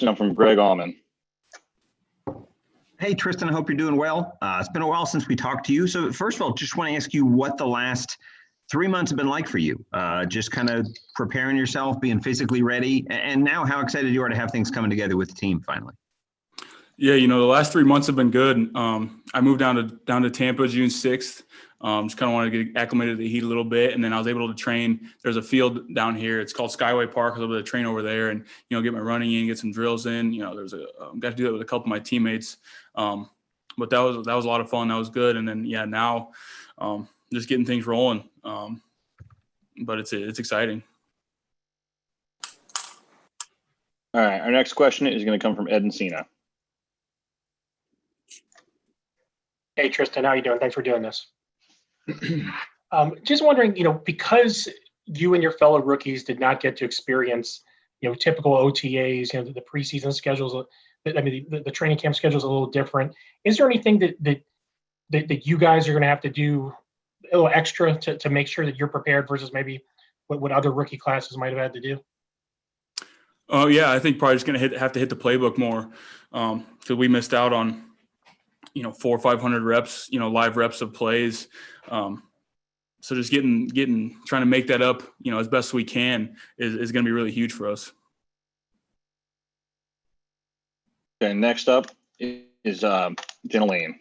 Come from Greg Allman. Hey, Tristan, I hope you're doing well. It's been a while since we talked to you. So first of all, just want to ask you what the last 3 months have been like for you. Just kind of preparing yourself, being physically ready, and now how excited you are to have things coming together with the team finally. Yeah, the last 3 months have been good. I moved down to Tampa June 6th. Just kind of wanted to get acclimated to the heat a little bit, and then I was able to train. There's a field down here. It's called Skyway Park. I was able to train over there and get my running in, get some drills in. There's got to do that with a couple of my teammates. But that was a lot of fun. That was good. And then now just getting things rolling. But it's exciting. All right, our next question is going to come from Ed Encina. Hey, Tristan, how you doing? Thanks for doing this. Just wondering, because you and your fellow rookies did not get to experience, typical OTAs, the preseason schedules. The training camp schedule is a little different. Is there anything that you guys are going to have to do a little extra to make sure that you're prepared versus maybe what other rookie classes might have had to do? Oh yeah, I think probably just going to have to hit the playbook more because we missed out on 400 or 500 reps, live reps of plays. So just trying to make that up, as best we can is going to be really huge for us. Okay, next up is Jenna Lane.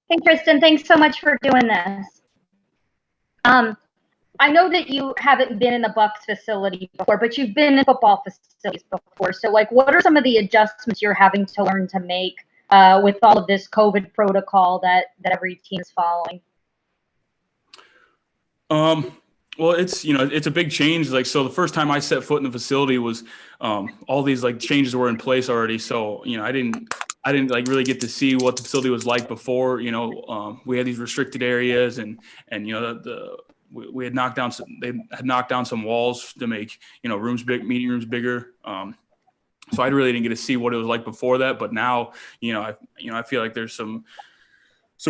Hey, Tristan, thanks so much for doing this. I know that you haven't been in the Bucs facility before, but you've been in football facilities before. So, what are some of the adjustments you're having to learn to make with all of this COVID protocol that every team is following? Well, it's a big change. So the first time I set foot in the facility was all these changes were in place already. So I didn't really get to see what the facility was like before. We had these restricted areas and we had knocked down some walls to make meeting rooms bigger. So I really didn't get to see what it was like before that. But now I feel like there's some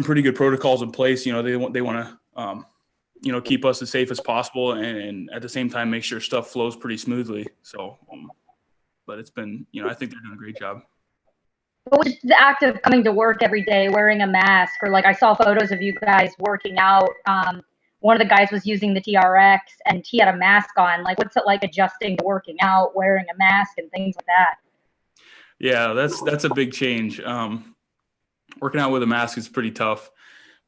pretty good protocols in place. They want to keep us as safe as possible and at the same time make sure stuff flows pretty smoothly. So, but it's been, I think they're doing a great job. What was the act of coming to work every day wearing a mask? Or I saw photos of you guys working out. One of the guys was using the TRX and he had a mask on. What's it like adjusting to working out, wearing a mask and things like that? Yeah, that's a big change. Working out with a mask is pretty tough,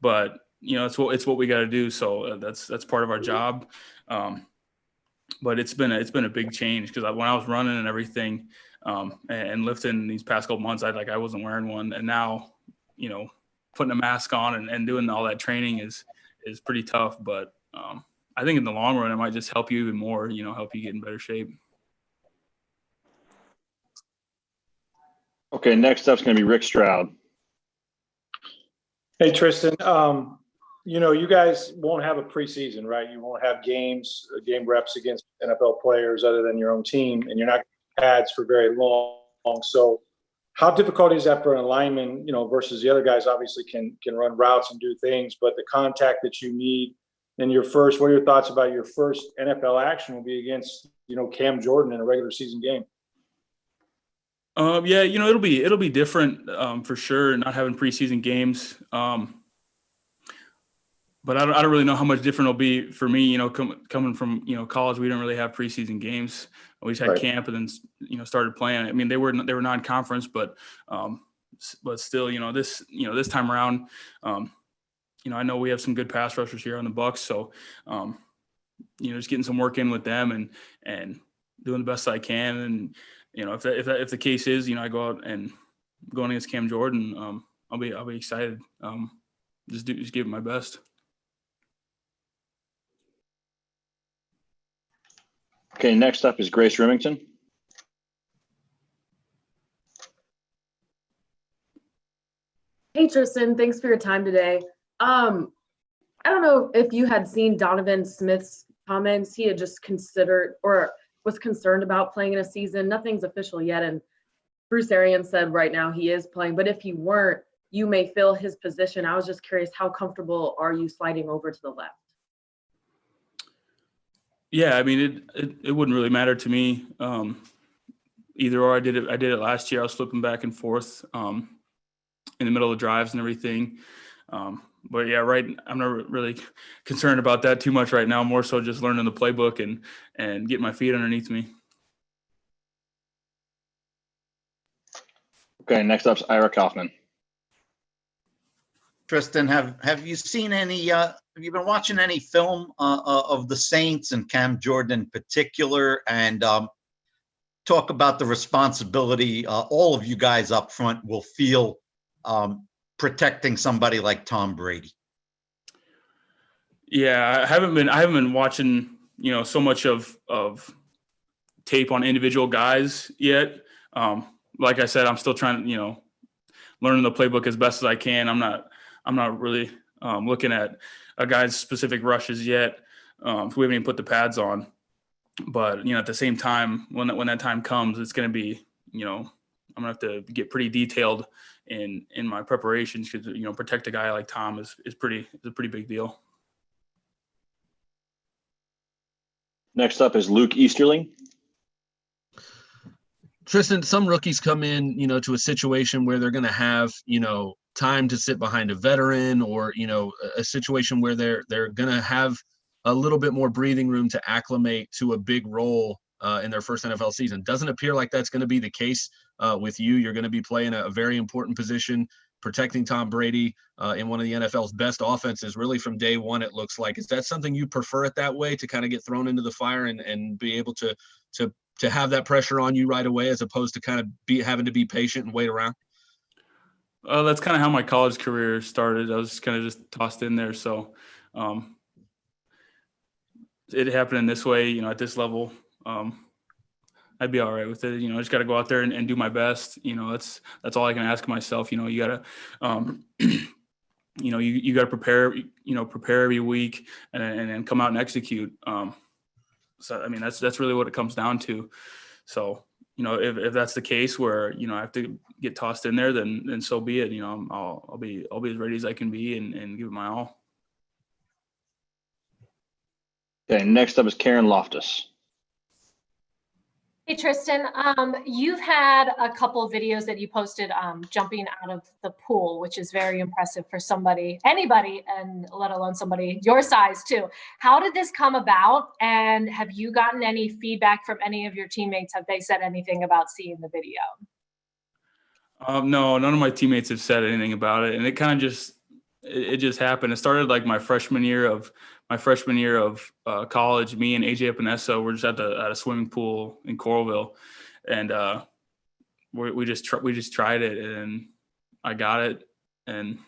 but it's what we got to do. So that's part of our job. But it's been a big change because when I was running and everything and lifting these past couple months, I wasn't wearing one, and now putting a mask on and doing all that training is pretty tough. But I think in the long run it might just help you even more. Help you get in better shape. Okay, next up is going to be Rick Stroud. Hey, Tristan. You guys won't have a preseason, right? You won't have game reps against NFL players other than your own team, and you're not pads for very long. So how difficult is that for an lineman, versus the other guys obviously can run routes and do things, but the contact that you need in what are your thoughts about your first NFL action will be against, Cam Jordan in a regular season game? Yeah, it'll be different for sure, not having preseason games. But I don't really know how much different it'll be for me. Coming from college, we didn't really have preseason games. We just had camp and then started playing. I mean, they were non-conference, but still, this time around, I know we have some good pass rushers here on the Bucs, so just getting some work in with them and doing the best I can. And if the case is, I go out and going against Cam Jordan, I'll be excited. Just give it my best. Okay, next up is Grace Remington. Hey, Tristan, thanks for your time today. I don't know if you had seen Donovan Smith's comments. He had just considered or was concerned about playing in a season. Nothing's official yet, and Bruce Arians said right now he is playing. But if he weren't, you may fill his position. I was just curious, how comfortable are you sliding over to the left? Yeah, I mean, it wouldn't really matter to me. either or. I did it last year. I was flipping back and forth in the middle of drives and everything. But yeah, I'm not really concerned about that too much right now. More so just learning the playbook and getting my feet underneath me. Okay, next up's Ira Kaufman. Tristan, have you seen any? Have you been watching any film of the Saints and Cam Jordan in particular? And talk about the responsibility all of you guys up front will feel protecting somebody like Tom Brady. Yeah, I haven't been watching, so much of tape on individual guys yet. Like I said, I'm still trying to, learning the playbook as best as I can. I'm not really looking at a guy's specific rushes yet. We haven't even put the pads on. But, at the same time, when that time comes, it's going to be, I'm going to have to get pretty detailed in my preparations because, protect a guy like Tom is a pretty big deal. Next up is Luke Easterling. Tristan, some rookies come in, to a situation where they're going to have, time to sit behind a veteran or, a situation where they're going to have a little bit more breathing room to acclimate to a big role in their first NFL season. Doesn't appear like that's going to be the case with you. You're going to be playing a very important position, protecting Tom Brady in one of the NFL's best offenses, really from day one, it looks like. Is that something you prefer it that way, to kind of get thrown into the fire and be able to have that pressure on you right away, as opposed to kind of having to be patient and wait around? That's kind of how my college career started. I was kind of just tossed in there. So it happened in this way, at this level. I'd be all right with it. I just got to go out there and do my best. That's all I can ask myself. You got to, you got to prepare, prepare every week and come out and execute. So, I mean, that's really what it comes down to. So, if that's the case where, I have to get tossed in there, then so be it. I'll be as ready as I can be and give it my all. Okay, next up is Karen Loftus. Hey, Tristan, you've had a couple of videos that you posted jumping out of the pool, which is very impressive for anybody, and let alone somebody your size too. How did this come about? And have you gotten any feedback from any of your teammates? Have they said anything about seeing the video? No, none of my teammates have said anything about it. And it kind of just happened. It started like my freshman year of college. Me and AJ Epinesa were just at a swimming pool in Coralville, and we just tried it, and I got it. And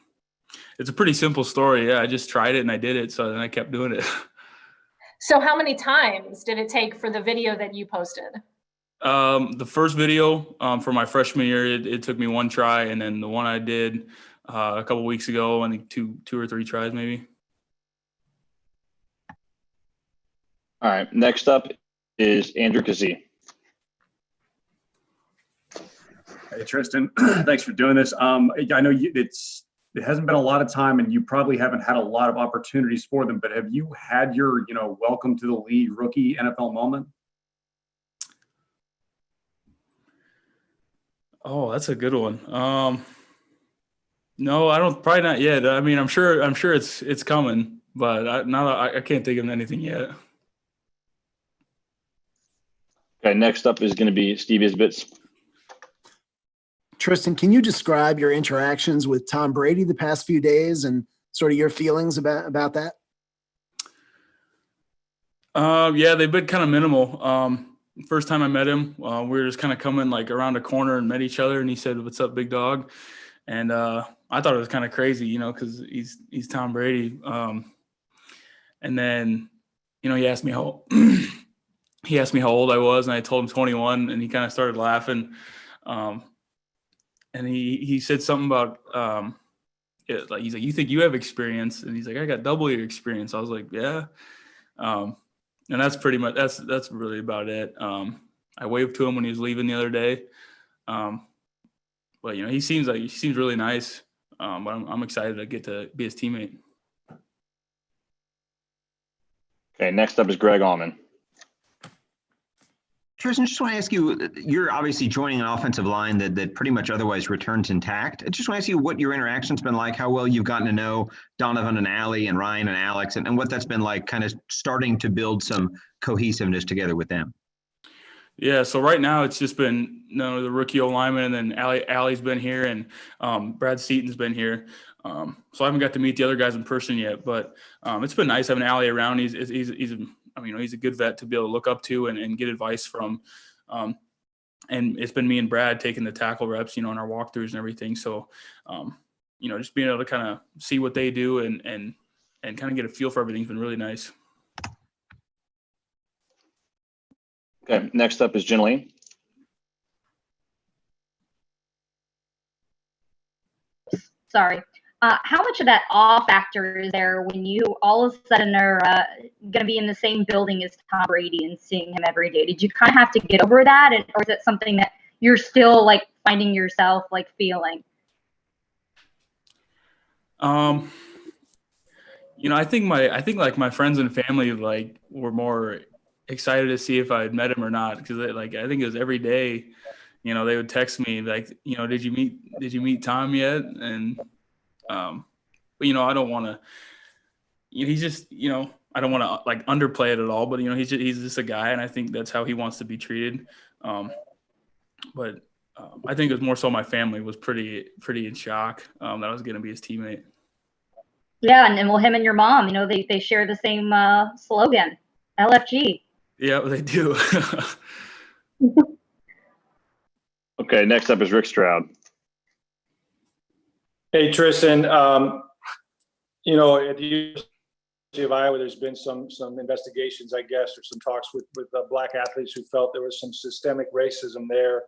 it's a pretty simple story. Yeah, I just tried it and I did it. So then I kept doing it. So how many times did it take for the video that you posted? The first video for my freshman year, it took me one try, and then the one I did a couple weeks ago, I think two or three tries maybe. All right, next up is Andrew Kazee. Hey, Tristan, thanks for doing this. I know it hasn't been a lot of time, and you probably haven't had a lot of opportunities for them, but have you had your, welcome to the league rookie NFL moment? Oh, that's a good one. No, probably not yet. I mean, I'm sure it's coming, but I can't think of anything yet. Okay, next up is going to be Steve Isbitz. Tristan, can you describe your interactions with Tom Brady the past few days and sort of your feelings about that? Yeah, they've been kind of minimal. First time I met him, we were just kind of coming like around a corner and met each other, and he said, "What's up, big dog?" And I thought it was kind of crazy, because he's Tom Brady. And then, he asked me how old I was, and I told him 21, and he kind of started laughing. And he said something about like he's like, "You think you have experience?" And he's like, "I got double your experience." I was like, "Yeah." And that's pretty much that's really about it. I waved to him when he was leaving the other day. But he seems really nice. But I'm excited to get to be his teammate. Okay, next up is Greg Allman. Tristan, just want to ask you, you're obviously joining an offensive line that pretty much otherwise returns intact. I just want to ask you what your interaction's been like, how well you've gotten to know Donovan and Allie and Ryan and Alex, and what that's been like kind of starting to build some cohesiveness together with them. Yeah, so right now it's just been the rookie O-lineman, and then Allie's been here, and Brad Seaton's been here. So I haven't got to meet the other guys in person yet, but it's been nice having Allie around. He's a good vet to be able to look up to and get advice from. And it's been me and Brad taking the tackle reps, in our walkthroughs and everything. So, just being able to kind of see what they do and kind of get a feel for everything's been really nice. Okay, next up is Jenilene. Sorry. How much of that awe factor is there when you all of a sudden are going to be in the same building as Tom Brady and seeing him every day? Did you kind of have to get over that, or is it something that you're still like finding yourself like feeling? I think like my friends and family like were more excited to see if I had met him or not, because I think it was every day, they would text me like, did you meet Tom yet? And but I don't want to. He's just I don't want to like underplay it at all. But he's just a guy, and I think that's how he wants to be treated. But I think it was more so my family was pretty in shock that I was going to be his teammate. Yeah, and well, him and your mom, they share the same slogan, LFG. Yeah, they do. Okay, next up is Rick Stroud. Hey, Tristan, at the University of Iowa, there's been some investigations, I guess, or some talks with black athletes who felt there was some systemic racism there.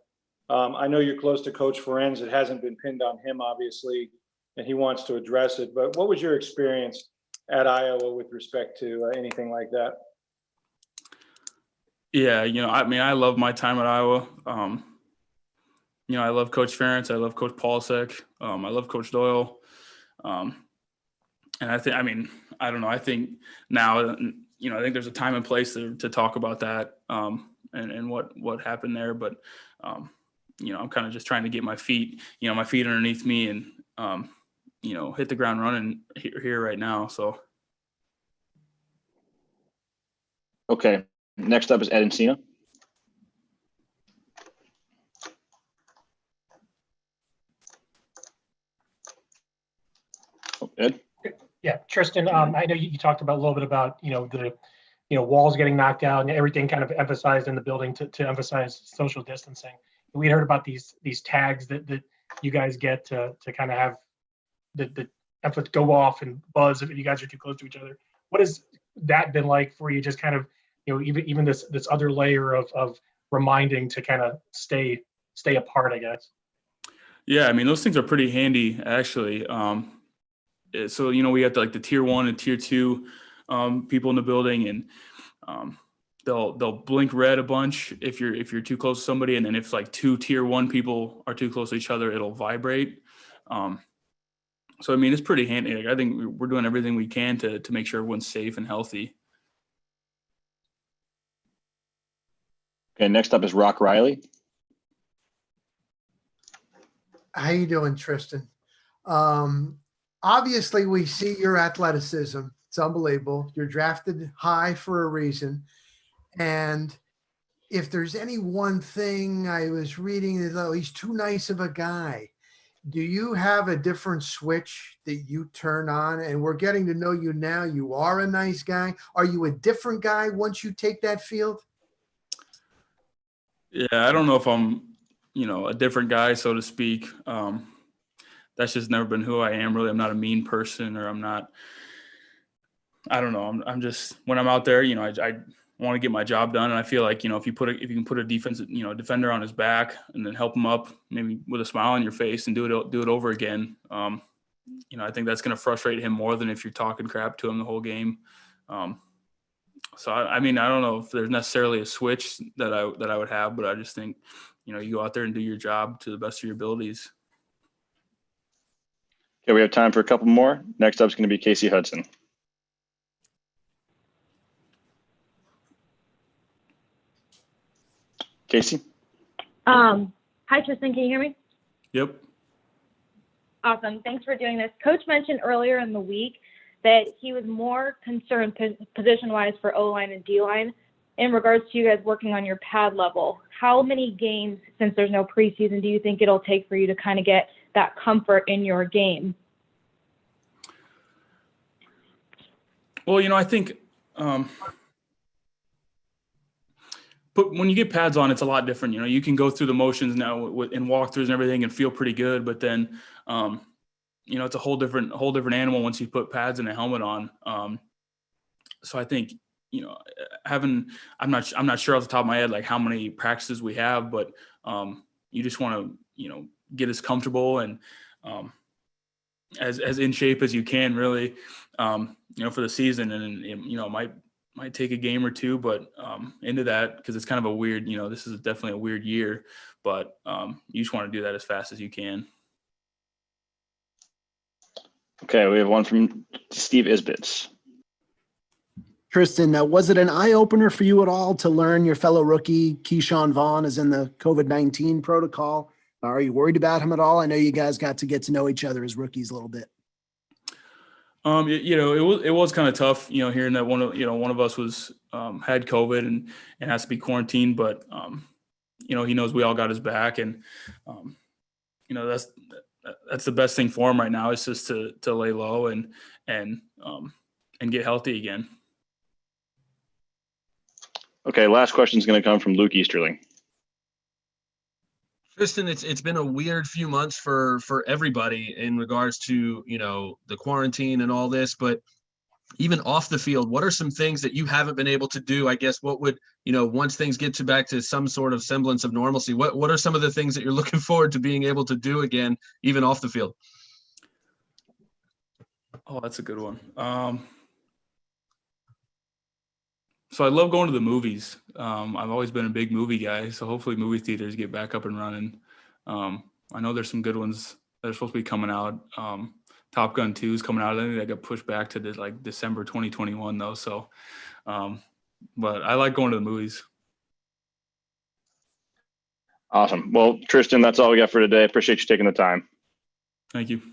I know you're close to Coach Ferenz. It hasn't been pinned on him, obviously, and he wants to address it. But what was your experience at Iowa with respect to anything like that? Yeah, I love my time at Iowa. I love Coach Ferenz. I love Coach Polsek. I love Coach Doyle. And I think, I don't know. I think now, I think there's a time and place to talk about that and what happened there. But, I'm kind of just trying to get my feet underneath me and, hit the ground running here right now. So. Okay. Next up is Ed Encina. Ed? Yeah, Tristan, I know you talked about a little bit about, the walls getting knocked out and everything kind of emphasized in the building to emphasize social distancing. We heard about these tags that you guys get to kind of have the emphasis go off and buzz if you guys are too close to each other. What has that been like for you? Just kind of, even this other layer of reminding to kind of stay apart, I guess. Yeah, those things are pretty handy actually. So we have the tier 1 and tier 2 people in the building, and they'll blink red a bunch if you're too close to somebody, and then if like 2 tier 1 people are too close to each other, it'll vibrate. So it's pretty handy. I think we're doing everything we can to make sure everyone's safe and healthy. Okay, next up is Rock Riley. How you doing, Tristan? Obviously, we see your athleticism. It's unbelievable. You're drafted high for a reason. And if there's any one thing I was reading is, oh, he's too nice of a guy. Do you have a different switch that you turn on? And we're getting to know you now. You are a nice guy. Are you a different guy once you take that field? Yeah, I don't know if I'm, a different guy, so to speak. That's just never been who I am, really. I'm not a mean person, or I don't know. I'm just, when I'm out there, I want to get my job done. And I feel like, if you can put a defender on his back and then help him up, maybe with a smile on your face, and do it over again. I think that's going to frustrate him more than if you're talking crap to him the whole game. So I don't know if there's necessarily a switch that I would have, but I just think, you go out there and do your job to the best of your abilities. Okay, we have time for a couple more. Next up is going to be Casey Hudson. Casey? Hi, Tristan. Can you hear me? Yep. Awesome. Thanks for doing this. Coach mentioned earlier in the week that he was more concerned position-wise for O-line and D-line in regards to you guys working on your pad level. How many games, since there's no preseason, do you think it'll take for you to kind of get that comfort in your game? Well, I think but when you get pads on, it's a lot different. You can go through the motions now in walkthroughs and everything and feel pretty good, but then it's a whole different animal once you put pads and a helmet on. So I think I'm not sure off the top of my head like how many practices we have, but you just want to get as comfortable and as in shape as you can, really, for the season. And it might take a game or two, but into that, because it's kind of a weird, this is definitely a weird year, but you just want to do that as fast as you can. Okay, we have one from Steve Isbitz. Tristan, was it an eye-opener for you at all to learn your fellow rookie, Keyshawn Vaughn, is in the COVID-19 protocol? Are you worried about him at all? I know you guys got to get to know each other as rookies a little bit. It was kind of tough, hearing that one of us was had COVID and has to be quarantined, but he knows we all got his back, and that's the best thing for him right now, is just to lay low and get healthy again. Okay, last question is going to come from Luke Easterling. Tristan, it's been a weird few months for everybody in regards to, the quarantine and all this, but even off the field, what are some things that you haven't been able to do? I guess what would, once things get back to some sort of semblance of normalcy, what are some of the things that you're looking forward to being able to do again, even off the field? Oh, that's a good one. So I love going to the movies. I've always been a big movie guy, so hopefully movie theaters get back up and running. I know there's some good ones that are supposed to be coming out. Top Gun 2 is coming out. I think that got pushed back to December 2021 though. So, but I like going to the movies. Awesome. Well, Tristan, that's all we got for today. Appreciate you taking the time. Thank you.